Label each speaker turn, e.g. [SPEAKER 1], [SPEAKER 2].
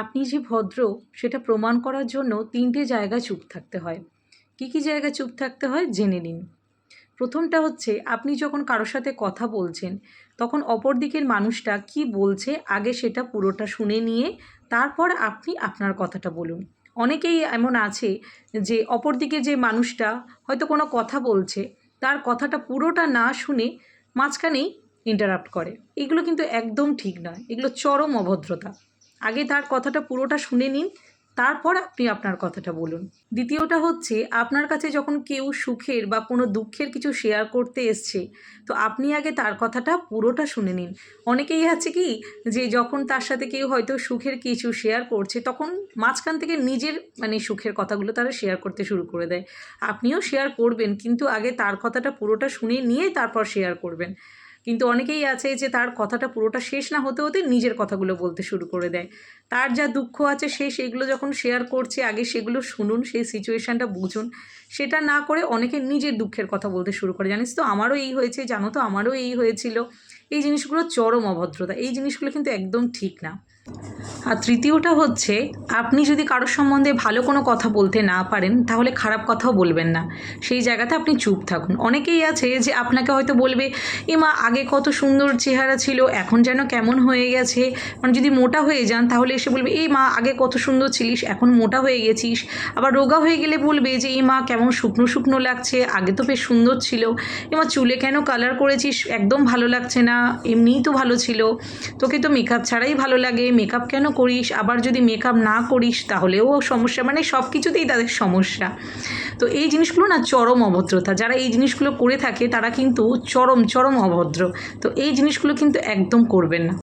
[SPEAKER 1] আপনি যে ভদ্র সেটা প্রমাণ করার জন্য ৩টে জায়গায় চুপ থাকতে হয়। কী, কী জায়গায় চুপ থাকতে হয় জেনে নিন। প্রথমটা হচ্ছে আপনি যখন কারো সাথে কথা বলছেন, তখন অপর দিকের মানুষটা কী বলছে আগে সেটা পুরোটা শুনে নিয়ে তারপর আপনি আপনার কথাটা বলুন। অনেকেই এমন আছে যে অপর দিকে যে মানুষটা হয়তো কোনো কথা বলছে, তার কথাটা পুরোটা না শুনে মাঝখানেই ইন্টারাপ্ট করে। এগুলো কিন্তু একদম ঠিক নয়। এগুলো চরম অভদ্রতা। আগে তার কথাটা পুরোটা শুনে নিন, তারপর আপনি আপনার কথাটা বলুন। দ্বিতীয়টা হচ্ছে আপনার কাছে যখন কেউ সুখের বা কোনো দুঃখের কিছু শেয়ার করতে এসছে, তো আপনি আগে তার কথাটা পুরোটা শুনে নিন। অনেকেই আছে কি যে যখন তার সাথে কেউ হয়তো সুখের কিছু শেয়ার করছে, তখন মাঝখান থেকে নিজের সুখের কথাগুলো তারা শেয়ার করতে শুরু করে দেয়। আপনিও শেয়ার করবেন, কিন্তু আগে তার কথাটা পুরোটা শুনে নিয়ে তারপর শেয়ার করবেন। কিন্তু অনেকেই আছে যে তার কথাটা পুরোটা শেষ না হতে হতে নিজের কথাগুলো বলতে শুরু করে দেয়। তার যা দুঃখ আছে সে সেগুলো যখন শেয়ার করছে আগে সেগুলো শুনুন, সেই সিচুয়েশানটা বুঝুন। সেটা না করে অনেকে নিজের দুঃখের কথা বলতে শুরু করে, জানিস তো আমারও এই হয়েছে, জানো তো আমারও এই হয়েছিল। এই জিনিসগুলো চরম অভদ্রতা। এই জিনিসগুলো কিন্তু একদম ঠিক না। আর তৃতীয়টা হচ্ছে আপনি যদি কারোর সম্বন্ধে ভালো কোনো কথা বলতে না পারেন, তাহলে খারাপ কথাও বলবেন না। সেই জায়গাতে আপনি চুপ থাকুন। অনেকেই আছে যে আপনাকে হয়তো বলবে, মা আগে কত সুন্দর চেহারা ছিল, এখন যেন কেমন হয়ে গেছে। যদি মোটা হয়ে যান তাহলে এসে বলবে, মা আগে কত সুন্দর ছিলিস, এখন মোটা হয়ে গেছিস। আবার রোগা হয়ে গেলে বলবে যে মা কেমন শুকনো শুকনো লাগছে, আগে তো বেশ সুন্দর ছিল। মা চুলে কেন কালার করেছিস, একদম ভালো লাগছে না, এমনিই তো ভালো ছিল। তোকে তো মেকআপ ছাড়াই ভালো লাগে, মেকআপ কেন করিস, আবার যদি মেকআপ না করিস তাহলেও সমস্যা। সব কিছুতেই তাদের সমস্যা। তো এই জিনিসগুলো না চরম অভদ্রতা। যারা এই জিনিসগুলো করে থাকে তারা কিন্তু চরম চরম অভদ্র। তো এই জিনিসগুলো কিন্তু একদম করবেন না।